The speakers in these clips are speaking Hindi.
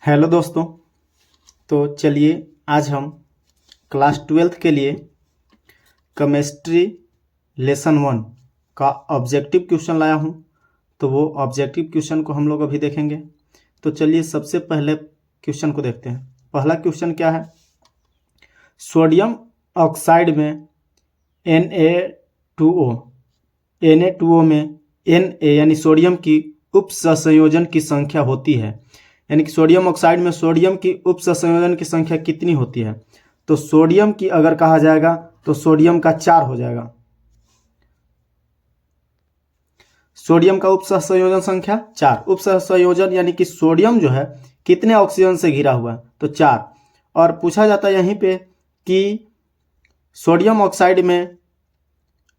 हेलो दोस्तों। तो चलिए आज हम क्लास 12th के लिए केमिस्ट्री लेसन 1 का ऑब्जेक्टिव क्वेश्चन लाया हूं। तो वो ऑब्जेक्टिव क्वेश्चन को हम लोग अभी देखेंगे। तो चलिए सबसे पहले क्वेश्चन को देखते हैं। पहला क्वेश्चन क्या है? सोडियम ऑक्साइड में Na2O में Na यानी सोडियम की उप सहसंयोजन की संख्या होती है। यानी कि सोडियम ऑक्साइड में सोडियम की उप सहसंयोजन की संख्या कितनी होती है? तो सोडियम की अगर कहा जाएगा तो सोडियम का 4 हो जाएगा। सोडियम का उप सहसंयोजन संख्या 4। उप सहसंयोजन यानी कि सोडियम जो है कितने ऑक्सीजन से घिरा हुआ है? तो 4। और पूछा जाता है यहीं पे कि सोडियम ऑक्साइड में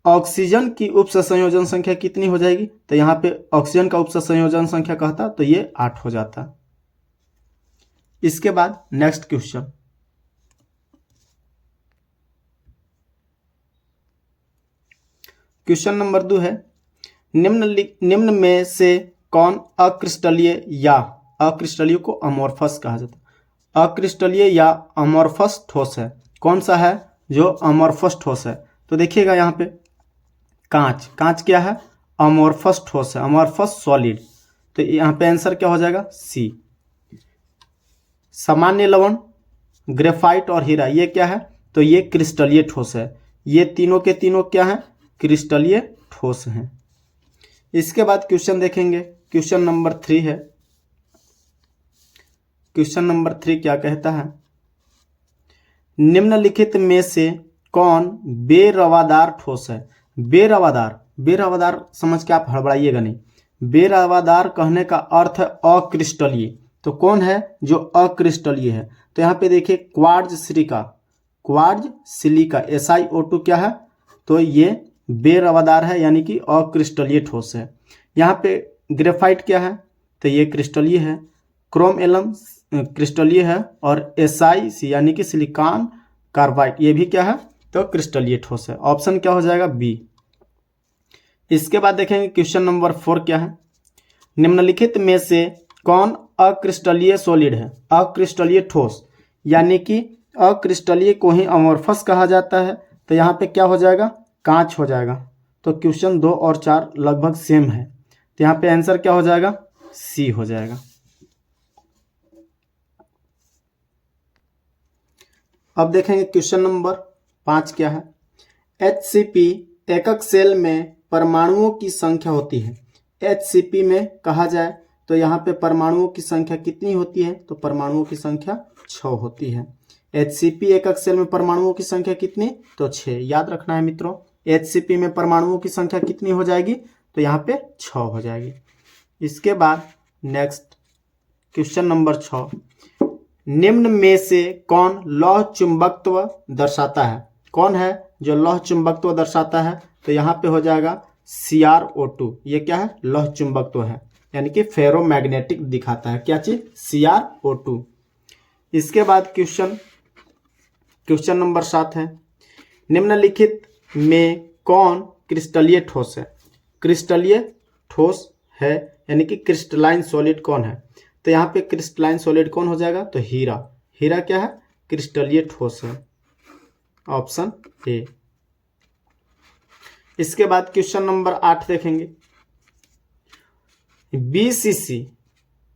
ऑक्सीजन की उप सहसंयोजन संख्या कितनी हो जाएगी? तो यहाँ पे ऑक्सीजन का उप सहसंयोजन संख्या कहता तो ये 8 हो जाता। इसके बाद नेक्स्ट क्वेश्चन, क्वेश्चन नंबर 2 है, निम्न में से कौन अक्रिस्टलीय या अक्रिस्टलीय को अमोर्फस कहा जाता है? अक्रिस्टलीय या अमोर्फस ठोस है। कौन सा है जो अमोर्फस ठोस है? तो देखिएगा यहाँ पे कांच क्या है? अमोर्फस ठोस है, अमोर्फस सॉलिड। तो यहाँ पे आंसर क्या हो जाएगा? सी। सामान्य लवण, ग्रेफाइट और हीरा ये क्या है? तो ये क्रिस्टलीय ठोस है। ये तीनों के तीनों क्या है? क्रिस्टलीय ठोस हैं। इसके बाद क्वेश्चन देखेंगे। क्वेश्चन नंबर 3 है। क्वेश्चन नंबर 3 क्या कहता है? निम्नलिखित में से कौन बेरवादार ठोस है? बेरवादार समझ के आप हड़बड़ाइएगा नहीं। बेरवादार कहने का अर्थ है अक्रिस्टलीय। तो कौन है जो अक्रिस्टलीय है? तो यहाँ पे देखिए क्वार्ज सिलिका SiO2 क्या है? तो ये बेरवादार है यानी कि अक्रिस्टलीय ठोस है। यहाँ पे ग्रेफाइट क्या है? तो ये क्रिस्टलीय है। क्रोम एलम क्रिस्टलीय है और SiC यानी कि सिलिकॉन कार्बाइड ये भी क्या है? तो क्रिस्टलीय ठोस है। ऑप्शन क्या हो जाएगा? बी। इसके बाद देखेंगे क्वेश्चन नंबर 4 क्या है? निम्नलिखित में से कौन अक्रिस्टलीय सॉलिड है? अक्रिस्टलीय ठोस यानी कि अक्रिस्टलीय को ही अमोर्फस कहा जाता है। तो यहाँ पे क्या हो जाएगा? कांच हो जाएगा। तो क्वेश्चन 2 और 4 लगभग सेम है। तो यहाँ पे आंसर क्या हो जाएगा? सी हो जाएगा। अब देखेंगे क्वेश्चन नंबर 5 क्या है? HCP एकक सेल में परमाणुओं की संख्या होती है। HCP में कहा जाए तो यहाँ पे परमाणुओं की संख्या कितनी होती है? तो परमाणुओं की संख्या 6 होती है। HCP एकक सेल में परमाणुओं की संख्या कितनी? तो 6। याद रखना है मित्रों, HCP में परमाणुओं की संख्या कितनी हो जाएगी? तो यहाँ पे 6 हो जाएगी। इसके बाद नेक्स्ट क्वेश्चन नंबर 6, निम्न में से कौन लौह चुंबकत्व दर्शाता है? कौन है जो लौह चुंबकत्व दर्शाता है? तो यहाँ पे हो जाएगा CrO2। ये क्या है? लौह चुंबकत्व है यानी कि फेरोमैग्नेटिक दिखाता है। क्या चीज? CrO2। इसके बाद क्वेश्चन नंबर 7 है, निम्नलिखित में कौन क्रिस्टलीय ठोस है? क्रिस्टलीय ठोस है यानी कि क्रिस्टलाइन सॉलिड कौन है? तो यहाँ पे क्रिस्टलाइन सॉलिड कौन हो जाएगा? तो हीरा क्या है? क्रिस्टलीय ठोस है। Option A. इसके बाद क्वेश्चन नंबर 8 देखेंगे। BCC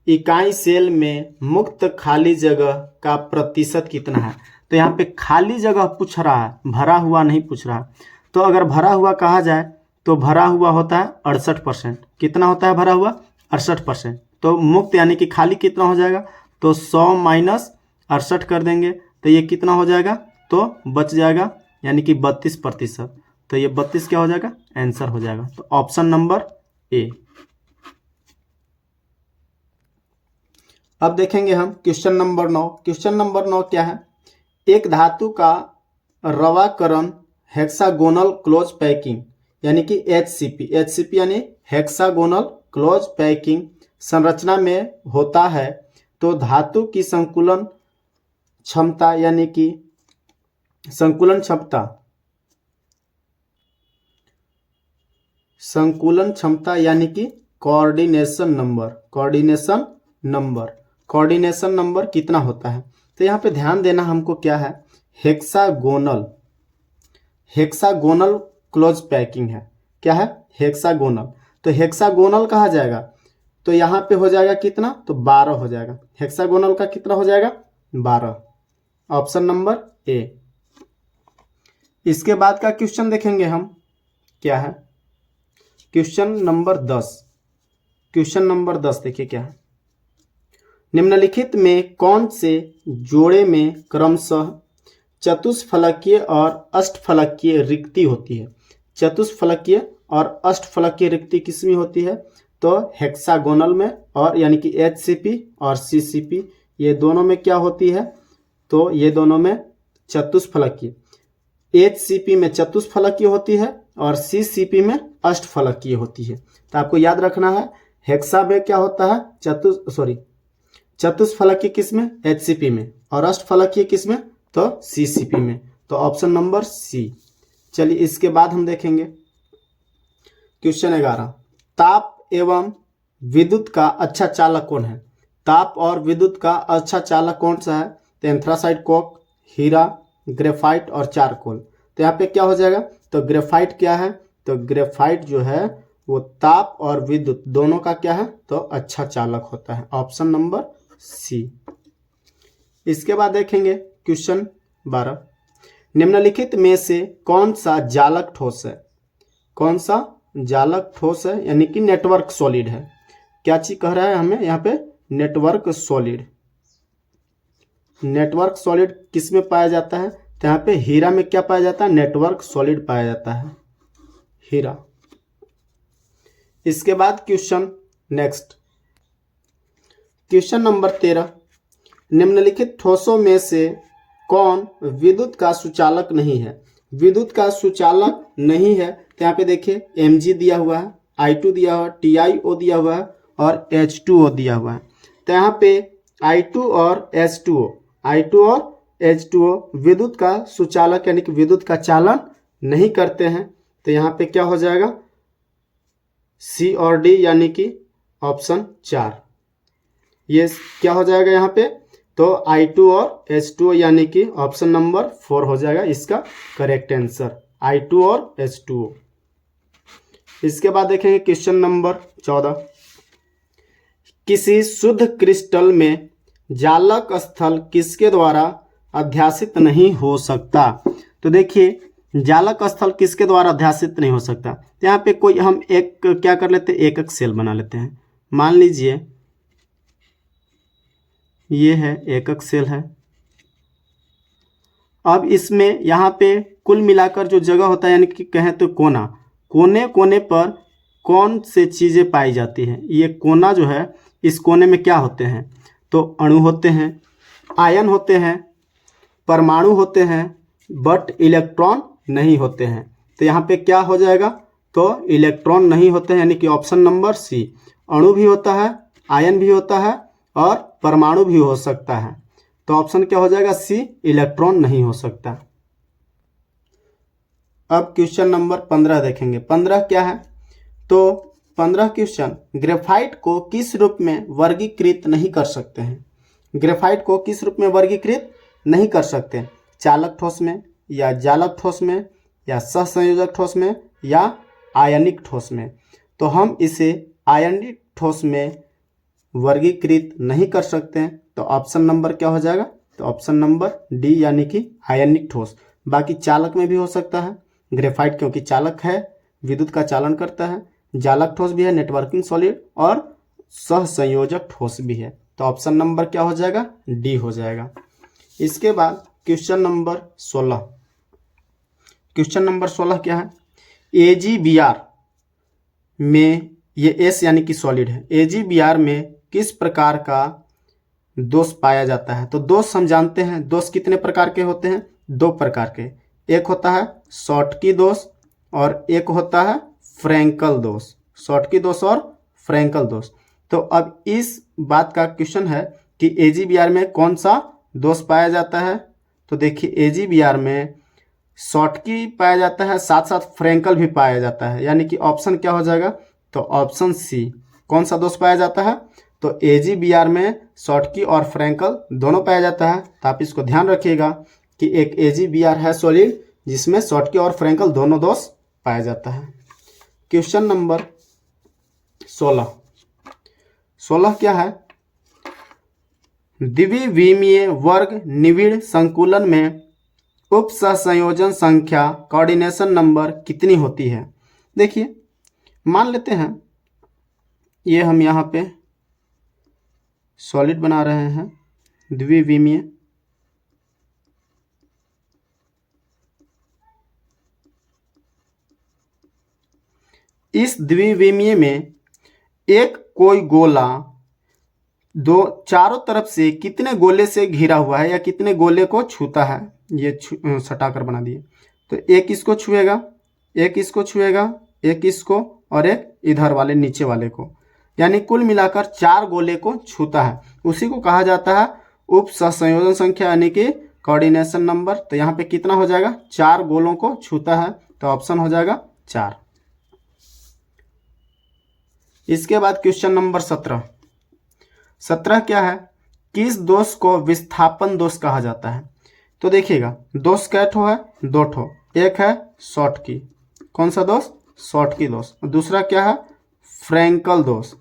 इकाई सेल में मुक्त खाली जगह का प्रतिशत कितना है? तो यहाँ पे खाली जगह पूछ रहा है, भरा हुआ नहीं पूछ रहा। तो अगर भरा हुआ कहा जाए तो भरा हुआ होता है 68%। कितना होता है भरा हुआ? 68%। तो मुक्त यानी कि खाली कितना हो जाएगा? तो 100 माइनस 68 कर देंगे तो ये कितना हो जाएगा? तो बच जाएगा यानी कि 32%। तो ये 32 क्या हो जाएगा? आंसर हो जाएगा। तो ऑप्शन नंबर ए। अब देखेंगे हम क्वेश्चन नंबर 9। क्वेश्चन नंबर 9 क्या है? एक धातु का रवाकरण हेक्सागोनल क्लोज पैकिंग यानी कि HCP यानी हेक्सागोनल क्लोज पैकिंग संरचना में होता है तो धातु की संकुलन क्षमता यानी कि कोऑर्डिनेशन नंबर कोऑर्डिनेशन नंबर कितना होता है। तो यहाँ पे ध्यान देना हमको क्या है, हेक्सागोनल, हेक्सागोनल क्लोज पैकिंग है। क्या है, हेक्सागोनल। तो हेक्सागोनल कहा जाएगा तो यहाँ पे हो जाएगा कितना, तो 12 हो जाएगा। हेक्सागोनल का कितना हो जाएगा, 12, ऑप्शन नंबर ए। इसके बाद का क्वेश्चन देखेंगे हम, क्या है, क्वेश्चन नंबर 10। क्वेश्चन नंबर 10 देखिए क्या है, निम्नलिखित में कौन से जोड़े में क्रमशः चतुष्फलकीय और अष्टफलकीय रिक्ति होती है। चतुष्फलकीय और अष्टफलकीय रिक्ति किसमें होती है, तो हेक्सागोनल में, और यानी कि HCP और CCP ये दोनों में क्या होती है, तो ये दोनों में चतुष्फलकीय। HCP में चतुष्फलकीय होती है और CCP में अष्टफलकीय होती है। तो आपको याद रखना है, हेक्सा में क्या होता है, चतुष्फलकीय किसमें, HCP में, और अष्टफलकीय किसमें, तो CCP में। तो ऑप्शन नंबर सी। चलिए इसके बाद हम देखेंगे क्वेश्चन 11, ताप एवं विद्युत का अच्छा चालक कौन है। ताप और विद्युत का अच्छा चालक कौन सा है, तो एंथ्रासाइट, कोक, हीरा, ग्रेफाइट और चारकोल। तो यहाँ पे क्या हो जाएगा, तो ग्रेफाइट क्या है, तो ग्रेफाइट जो है वो ताप और विद्युत दोनों का क्या है, तो अच्छा चालक होता है, ऑप्शन नंबर सी। इसके बाद देखेंगे क्वेश्चन 12, निम्नलिखित में से कौन सा जालक ठोस है। कौन सा जालक ठोस है, यानी कि नेटवर्क सॉलिड है। क्या चीज कह रहा है हमें यहाँ पे, नेटवर्क सॉलिड। नेटवर्क सॉलिड किस में पाया जाता है, तो यहाँ पे हीरा में क्या पाया जाता है, नेटवर्क सॉलिड पाया जाता है, हीरा। इसके बाद क्वेश्चन नेक्स्ट, क्वेश्चन नंबर 13, निम्नलिखित ठोसों में से कौन विद्युत का सुचालक नहीं है। विद्युत का सुचालक नहीं है, तो यहाँ पे देखिए Mg दिया हुआ है, I2 दिया हुआ है, TiO दिया हुआ है और H2O दिया हुआ है। तो यहाँ पे I2 और H2O विद्युत का सुचालक यानी कि विद्युत का चालन नहीं करते हैं। तो यहाँ पे क्या हो जाएगा, C और D यानी कि ऑप्शन 4, ये क्या हो जाएगा यहाँ पे, तो I2 और H2O यानी कि ऑप्शन नंबर 4 हो जाएगा इसका करेक्ट आंसर, I2 और H2O। इसके बाद देखेंगे क्वेश्चन नंबर 14, किसी शुद्ध क्रिस्टल में जालक स्थल किसके द्वारा अध्यासित नहीं हो सकता। तो देखिए जालक स्थल किसके द्वारा अध्यासित नहीं हो सकता, तो यहाँ पे कोई हम एक क्या कर लेते हैं, एकक सेल बना लेते हैं। मान लीजिए ये है एकक सेल है। अब इसमें यहाँ पे कुल मिलाकर जो जगह होता है, यानी कि कहें तो कोना, कोने कोने पर कौन से चीज़ें पाई जाती हैं। ये कोना जो है, इस कोने में क्या होते हैं, तो अणु होते हैं, आयन होते हैं, परमाणु होते हैं, बट इलेक्ट्रॉन नहीं होते हैं। तो यहाँ पे क्या हो जाएगा, तो इलेक्ट्रॉन नहीं होते हैं, यानी कि ऑप्शन नंबर सी। अणु भी होता है, आयन भी होता है और परमाणु भी हो सकता है। तो ऑप्शन क्या हो जाएगा, सी, इलेक्ट्रॉन नहीं हो सकता। अब क्वेश्चन नंबर 15 देखेंगे। 15 क्या है, तो 15 क्वेश्चन, ग्रेफाइट को किस रूप में वर्गीकृत नहीं कर सकते हैं। ग्रेफाइट को किस रूप में वर्गीकृत नहीं कर सकते, चालक ठोस में, या जालक ठोस में, या सहसंयोजक ठोस में, या आयनिक ठोस में। तो हम इसे आयनिक ठोस में वर्गीकृत नहीं कर सकते हैं। तो ऑप्शन नंबर क्या हो जाएगा, तो ऑप्शन नंबर डी यानी कि आयनिक ठोस। बाकी चालक में भी हो सकता है, ग्रेफाइट क्योंकि चालक है, विद्युत का चालन करता है, जालक ठोस भी है, नेटवर्किंग सॉलिड, और सहसंयोजक ठोस भी है। तो ऑप्शन नंबर क्या हो जाएगा, डी हो जाएगा। इसके बाद क्वेश्चन नंबर 16। क्वेश्चन नंबर 16 क्या है, AgBr में, ये एस यानी कि सॉलिड है, AgBr में किस प्रकार का दोष पाया जाता है। तो दोष हम जानते हैं, दोष कितने प्रकार के होते हैं, 2 प्रकार के। एक होता है शॉटकी दोष और एक होता है फ्रैंकल दोष, शॉटकी दोष और फ्रैंकल दोष। तो अब इस बात का क्वेश्चन है कि AgBr में कौन सा दोष पाया जाता है। तो देखिए AgBr में शॉटकी पाया जाता है, साथ साथ फ्रैंकल भी पाया जाता है, यानी कि ऑप्शन क्या हो जाएगा, तो ऑप्शन सी। कौन सा दोष पाया जाता है, तो AgBr में शॉटकी और फ्रैंकल दोनों पाया जाता है। तो आप इसको ध्यान रखिएगा कि एक AgBr है सॉलिड जिसमें शॉटकी और फ्रैंकल दोनों दोष पाया जाता है। क्वेश्चन नंबर 16 क्या है? द्विविमीय वर्ग निविड़ संकुलन में उप सहसंयोजन संख्या कोऑर्डिनेशन नंबर कितनी होती है? देखिए, मान लेते हैं ये हम यहाँ पे सॉलिड बना रहे हैं द्विविमीय, इस द्विविमीय में एक कोई गोला दो चारों तरफ से कितने गोले से घिरा हुआ है या कितने गोले को छूता है, ये सटाकर बना दिए। तो एक इसको छुएगा, एक इसको छुएगा, एक इसको और एक इधर वाले नीचे वाले को, यानी कुल मिलाकर 4 गोले को छूता है। उसी को कहा जाता है उप सहसंयोजन संख्या यानी कि कोऑर्डिनेशन नंबर। तो यहाँ पे कितना हो जाएगा? 4 गोलों को छूता है, तो ऑप्शन हो जाएगा 4। इसके बाद क्वेश्चन नंबर 17 क्या है? किस दोष को विस्थापन दोष कहा जाता है? तो देखिएगा, दोष कै ठो है? 2 ठो। एक है शॉटकी, कौन सा दोष? शॉटकी दोष। दूसरा क्या है? फ्रैंकल दोष।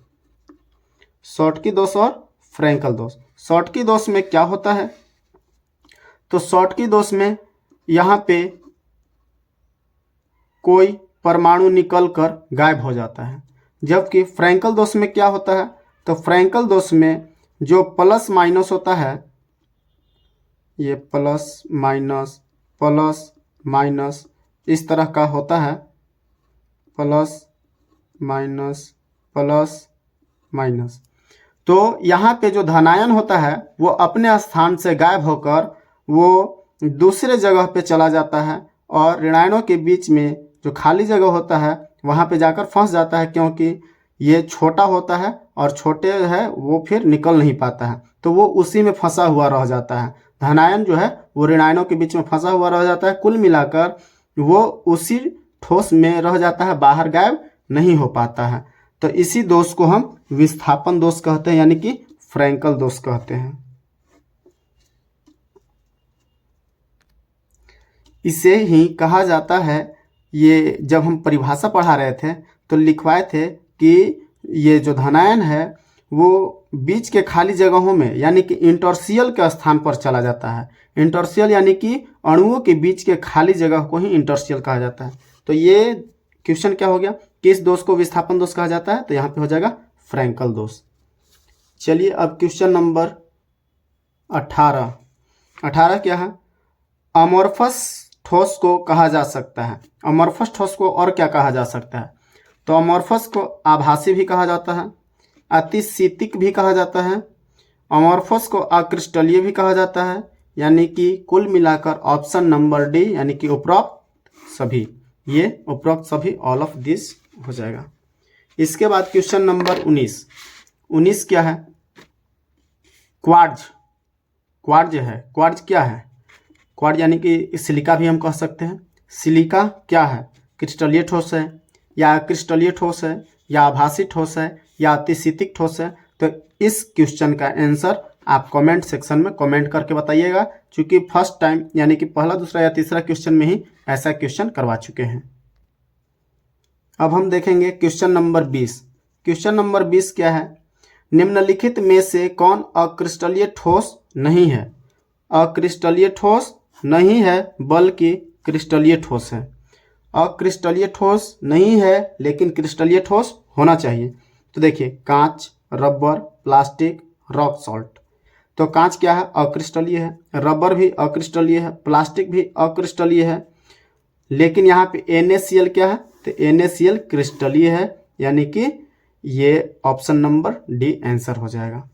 शॉटकी दोष और फ्रैंकल दोष। शॉटकी दोष में क्या होता है? तो शॉटकी दोष में यहाँ पे कोई परमाणु निकलकर गायब हो जाता है, जबकि फ्रैंकल दोष में क्या होता है? तो फ्रैंकल दोष में जो प्लस माइनस होता है, ये प्लस माइनस इस तरह का होता है, प्लस माइनस। तो यहाँ पे जो धनायन होता है वो अपने स्थान से गायब होकर वो दूसरे जगह पे चला जाता है और ऋणायनों के बीच में जो खाली जगह होता है वहाँ पे जाकर फंस जाता है, क्योंकि ये छोटा होता है और छोटे है वो फिर निकल नहीं पाता है, तो वो उसी में फंसा हुआ रह जाता है। धनायन जो है वो ऋणायनों के बीच में फंसा हुआ रह जाता है। कुल मिलाकर वो उसी ठोस में रह जाता है, बाहर गायब नहीं हो पाता है। तो इसी दोष को हम विस्थापन दोष कहते हैं, यानी कि फ्रैंकल दोष कहते हैं। इसे ही कहा जाता है, ये जब हम परिभाषा पढ़ा रहे थे तो लिखवाए थे कि ये जो धनायन है वो बीच के खाली जगहों में यानी कि इंटरशियल के स्थान पर चला जाता है। इंटरशियल यानी कि अणुओं के बीच के खाली जगह को ही इंटरशियल कहा जाता है। तो ये क्वेश्चन क्या हो गया? किस दोष को विस्थापन दोष कहा जाता है? तो यहाँ पे हो जाएगा फ्रैंकल दोष। चलिए अब क्वेश्चन नंबर 18 क्या है? अमोर्फस ठोस को कहा जा सकता है। अमोर्फस ठोस को और क्या कहा जा सकता है? तो अमोर्फस को आभासी भी कहा जाता है, अतिशीतिक भी कहा जाता है, अमोर्फस को अक्रिस्टलीय भी कहा जाता है, यानी कि कुल मिलाकर ऑप्शन नंबर डी यानी कि उपरोक्त सभी, ये उपरोक्त सभी ऑल ऑफ दिस हो जाएगा। इसके बाद क्वेश्चन नंबर 19 क्या है? क्वार्ज है। क्वार्ज क्या है? क्वार्ज यानी कि सिलिका भी हम कह सकते हैं। सिलिका क्या है? क्रिस्टलीय ठोस है या क्रिस्टलीय ठोस है या आभासी ठोस है या अतिशीतिक ठोस है? तो इस क्वेश्चन का आंसर आप कमेंट सेक्शन में कमेंट करके बताइएगा, क्योंकि फर्स्ट टाइम यानी कि पहला, दूसरा या तीसरा क्वेश्चन में ही ऐसा क्वेश्चन करवा चुके हैं। अब हम देखेंगे क्वेश्चन नंबर 20। क्वेश्चन नंबर 20 क्या है? निम्नलिखित में से कौन अक्रिस्टलीय ठोस नहीं है? अक्रिस्टलीय ठोस नहीं है बल्कि क्रिस्टलीय ठोस है। अक्रिस्टलीय ठोस नहीं है लेकिन क्रिस्टलीय ठोस होना चाहिए। तो देखिए, कांच, रबर, प्लास्टिक, रॉक सॉल्ट। तो कांच क्या है? अक्रिस्टलीय है। रबर भी अक्रिस्टलीय है, प्लास्टिक भी अक्रिस्टलीय है, लेकिन यहाँ पे NaCl क्या है? तो NaCl क्रिस्टलीय है, यानी कि ये ऑप्शन नंबर डी आंसर हो जाएगा।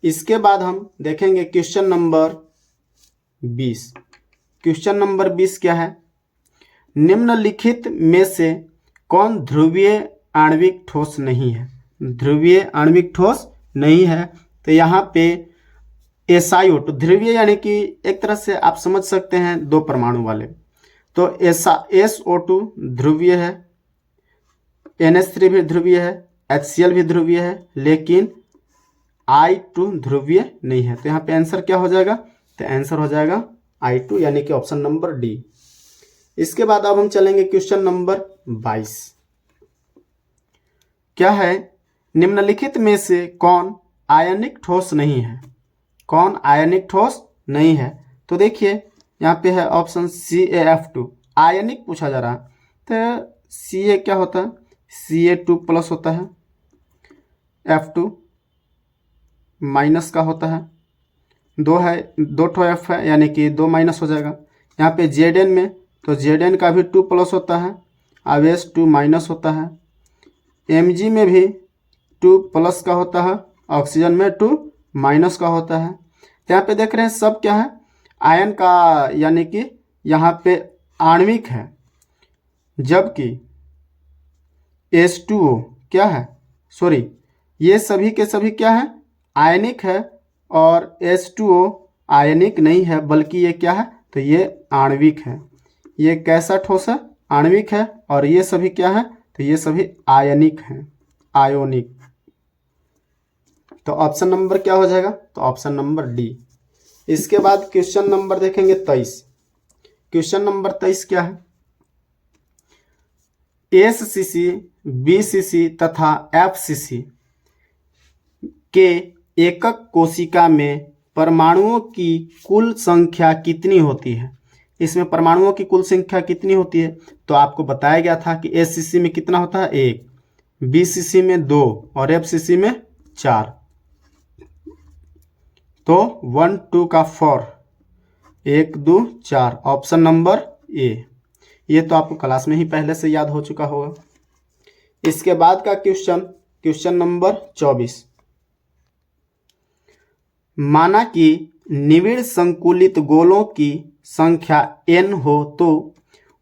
इसके बाद हम देखेंगे क्वेश्चन नंबर 20। क्वेश्चन नंबर 20 क्या है? निम्नलिखित में से कौन ध्रुवीय आणविक ठोस नहीं है? ध्रुवीय आणविक ठोस नहीं है। तो यहाँ पे SiO2 ध्रुवीय यानी कि एक तरह से आप समझ सकते हैं 2 परमाणु वाले। तो SO2 ध्रुवीय है, NH3 भी ध्रुवीय है, HCl भी ध्रुवीय है लेकिन I2 ध्रुवीय नहीं है। तो यहाँ पे आंसर क्या हो जाएगा? तो आंसर हो जाएगा I2 यानी कि ऑप्शन नंबर डी। इसके बाद अब हम चलेंगे क्वेश्चन नंबर 22। क्या है? निम्नलिखित में से कौन आयनिक ठोस नहीं है? कौन आयनिक ठोस नहीं है? तो देखिए यहाँ पे है ऑप्शन CaF2 आयनिक पूछा जा रहा है। तो Ca क्या होता है? Ca2 प्लस होता है, F2 माइनस का होता है, दो ठो F है यानी कि 2 माइनस हो जाएगा। यहाँ पे Zn में तो Zn का भी 2 प्लस होता है, अब S2 माइनस होता है। Mg में भी 2 प्लस का होता है, ऑक्सीजन में 2 माइनस का होता है। यहाँ पे देख रहे हैं सब क्या है? आयन का, यानी कि यहाँ पे आणविक है, जबकि H2O क्या है? सॉरी, ये सभी के सभी क्या है? आयनिक है और H2O आयनिक नहीं है, बल्कि ये क्या है? तो ये आणविक है। ये कैसा ठोस है? आणविक है। और ये सभी क्या है? तो ये सभी आयनिक हैं, आयोनिक। तो ऑप्शन नंबर क्या हो जाएगा? तो ऑप्शन नंबर डी। इसके बाद क्वेश्चन नंबर देखेंगे 23। क्वेश्चन नंबर 23 क्या है? SCC, BCC तथा FCC के एकक कोशिका में परमाणुओं की कुल संख्या कितनी होती है? इसमें परमाणुओं की कुल संख्या कितनी होती है? तो आपको बताया गया था कि SCC में कितना होता है? 1, BCC में 2 और FCC में 4। तो 1 2 का 4, 1 2 4, ऑप्शन नंबर ए। ये तो आपको क्लास में ही पहले से याद हो चुका होगा। इसके बाद का क्वेश्चन नंबर 24। माना कि निविड़ संकुलित गोलों की संख्या n हो तो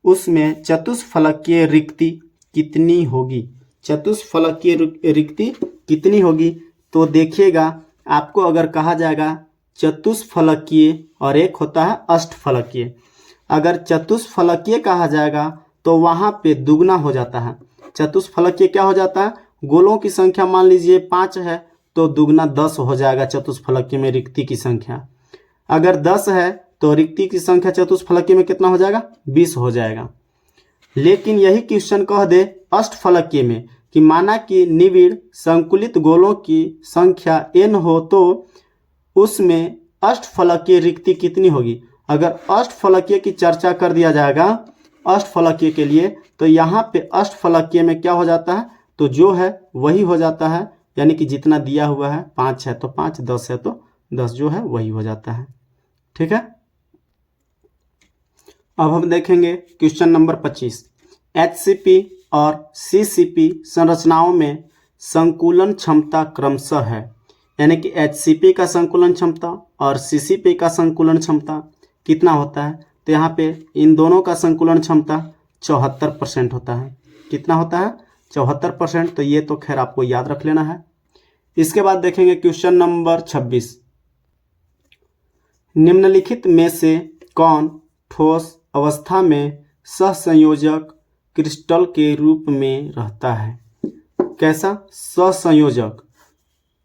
उसमें चतुष्फलकीय रिक्ति कितनी होगी? चतुष्फलकीय रिक्ति कितनी होगी? तो देखिएगा, आपको अगर कहा जाएगा चतुष्फलकीय और एक होता है अष्टफलकीय, अगर चतुष्फलकीय कहा जाएगा तो वहां पे दुगना हो जाता है। चतुष्फलकीय क्या हो जाता है? गोलों की संख्या मान लीजिए 5 है तो दुगना 10 हो जाएगा चतुष्फलकीय में रिक्ति की संख्या। अगर 10 है तो रिक्ति की संख्या चतुष्फलकीय में कितना हो जाएगा? 20 हो जाएगा। लेकिन यही क्वेश्चन कह दे अष्टफलकीय में कि माना कि निविड़ संकुलित गोलों की संख्या n हो तो उसमें अष्टफलकीय रिक्ति कितनी होगी? अगर अष्टफलकीय की चर्चा कर दिया जाएगा अष्टफलकीय के लिए, तो यहाँ पे अष्टफलकीय में क्या हो जाता है? तो जो है वही हो जाता है, यानी कि जितना दिया हुआ है 5 है तो 5, 10 है तो 10, जो है वही हो जाता है। ठीक है। अब हम देखेंगे क्वेश्चन नंबर 25। HCP और CCP संरचनाओं में संकुलन क्षमता क्रमशः है, यानी कि HCP का संकुलन क्षमता और CCP का संकुलन क्षमता कितना होता है? तो यहाँ पे इन दोनों का संकुलन क्षमता 74% होता है। कितना होता है? 74%। तो ये तो खैर आपको याद रख लेना है। इसके बाद देखेंगे क्वेश्चन नंबर 26। निम्नलिखित में से कौन ठोस अवस्था में सहसंयोजक क्रिस्टल के रूप में रहता है? कैसा? सहसंयोजक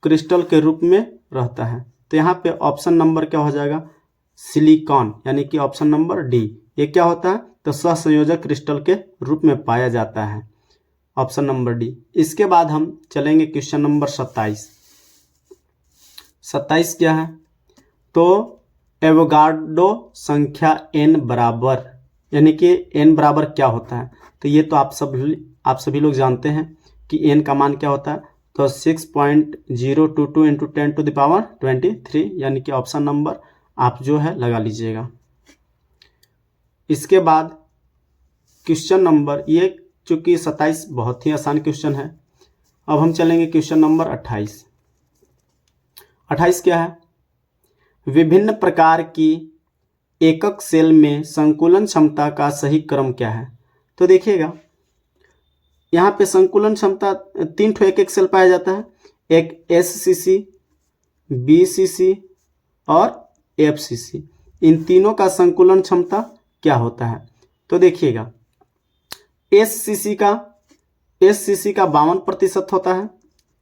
क्रिस्टल के रूप में रहता है। तो यहाँ पे ऑप्शन नंबर क्या हो जाएगा? सिलिकॉन, यानी कि ऑप्शन नंबर डी। ये क्या होता है? तो सहसंयोजक क्रिस्टल के रूप में पाया जाता है, ऑप्शन नंबर डी। इसके बाद हम चलेंगे क्वेश्चन नंबर 27। 27 क्या है? तो एवोगाड्रो संख्या n बराबर, यानी कि n बराबर क्या होता है? तो ये तो आप सभी लोग जानते हैं कि n का मान क्या होता है? तो 6.022 इंटू 10 टू द पावर 23, यानी कि ऑप्शन नंबर आप जो है लगा लीजिएगा। इसके बाद क्वेश्चन नंबर, ये चूंकि 27 बहुत ही आसान क्वेश्चन है। अब हम चलेंगे क्वेश्चन नंबर 28। 28 क्या है? विभिन्न प्रकार की एकक सेल में संकुलन क्षमता का सही क्रम क्या है? तो देखिएगा, यहाँ पे संकुलन क्षमता 3 ठो एक सेल पाया जाता है, एक SCC, BCC और FCC। इन तीनों का संकुलन क्षमता क्या होता है? तो देखिएगा, SCC का SCC का 52% होता है,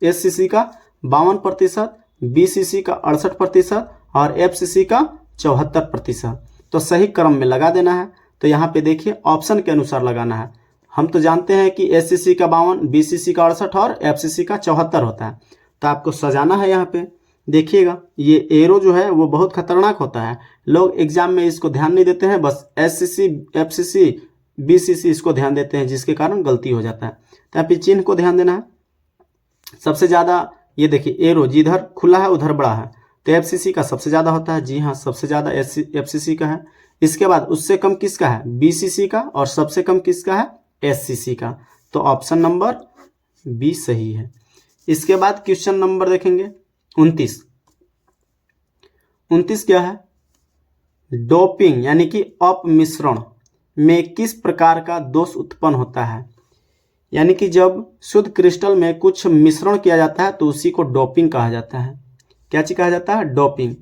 SCC का 52%, BCC का 68% और FCC का 74%। तो सही क्रम में लगा देना है। तो यहाँ पे देखिए ऑप्शन के अनुसार लगाना है। हम तो जानते हैं कि SCC का 52, BCC का 68 और FCC का 74 होता है। तो आपको सजाना है। यहाँ पे देखिएगा ये एरो जो है वो बहुत खतरनाक होता है, लोग एग्जाम में इसको ध्यान नहीं देते हैं, बस SCC, FCC, BCC इसको ध्यान देते हैं, जिसके कारण गलती हो जाता है। तो यहाँ पे चिन्ह को ध्यान देना है। सबसे ज़्यादा ये देखिए एरो जिधर खुला है उधर बड़ा है, तो FCC का सबसे ज़्यादा होता है। जी हाँ, सबसे ज़्यादा FCC का है। इसके बाद उससे कम किसका है? BCC का। और सबसे कम किसका है? SCC का। तो ऑप्शन नंबर बी सही है। इसके बाद क्वेश्चन नंबर देखेंगे 29। 29 क्या है? डोपिंग यानी कि अपमिश्रण में किस प्रकार का दोष उत्पन्न होता है? यानी कि जब शुद्ध क्रिस्टल में कुछ मिश्रण किया जाता है तो उसी को डोपिंग कहा जाता है। क्या चीज कहा जाता है? डोपिंग।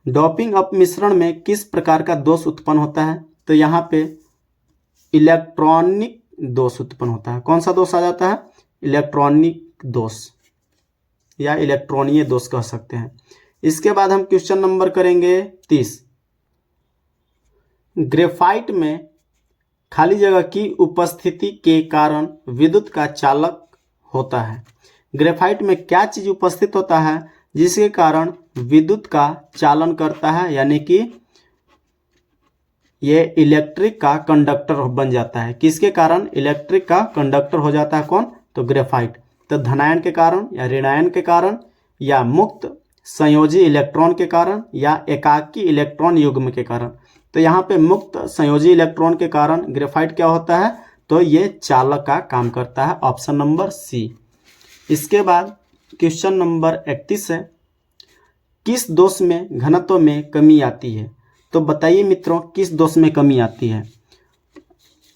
डोपिंग अपमिश्रण में किस प्रकार का दोष उत्पन्न होता है? तो यहाँ पे इलेक्ट्रॉनिक दोष उत्पन्न होता है। कौन सा दोष आ जाता है? इलेक्ट्रॉनिक दोष या इलेक्ट्रॉनीय दोष कह सकते हैं। इसके बाद हम क्वेश्चन नंबर करेंगे 30। ग्रेफाइट में खाली जगह की उपस्थिति के कारण विद्युत का चालक होता है। ग्रेफाइट में क्या चीज उपस्थित होता है जिसके कारण विद्युत का चालन करता है, यानी कि ये इलेक्ट्रिक का कंडक्टर बन जाता है। किसके कारण इलेक्ट्रिक का कंडक्टर हो जाता है? कौन? तो ग्रेफाइट। तो धनायन के कारण या ऋणायन के कारण या मुक्त संयोजी इलेक्ट्रॉन के कारण या एकाकी इलेक्ट्रॉन युग्म के कारण। तो यहाँ पे मुक्त संयोजी इलेक्ट्रॉन के कारण ग्रेफाइट क्या होता है? तो ये चालक का काम करता है। Option number C. इसके बाद क्वेश्चन नंबर 31 है, किस दोष में घनत्व में कमी आती है? तो बताइए मित्रों, किस दोष में कमी आती है?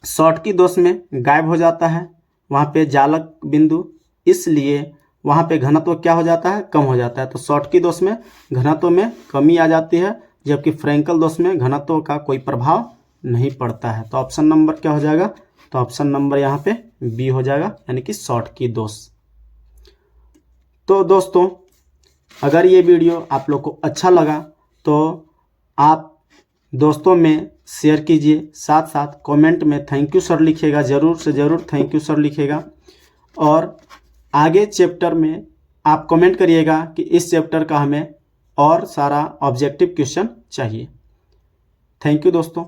शॉटकी दोष में गायब हो जाता है वहाँ पे जालक बिंदु, इसलिए वहाँ पे घनत्व क्या हो जाता है? कम हो जाता है। तो शॉटकी दोष में घनत्व में कमी आ जाती है, जबकि फ्रैंकल दोष में घनत्व का कोई प्रभाव नहीं पड़ता है। तो ऑप्शन नंबर क्या हो जाएगा? तो ऑप्शन नंबर यहाँ पे बी हो जाएगा, यानी कि शॉटकी दोष। तो दोस्तों, अगर ये वीडियो आप लोग को अच्छा लगा तो आप दोस्तों में शेयर कीजिए, साथ साथ कमेंट में थैंक यू सर लिखिएगा, ज़रूर से ज़रूर थैंक यू सर लिखिएगा। और आगे चैप्टर में आप कमेंट करिएगा कि इस चैप्टर का हमें और सारा ऑब्जेक्टिव क्वेश्चन चाहिए। थैंक यू दोस्तों।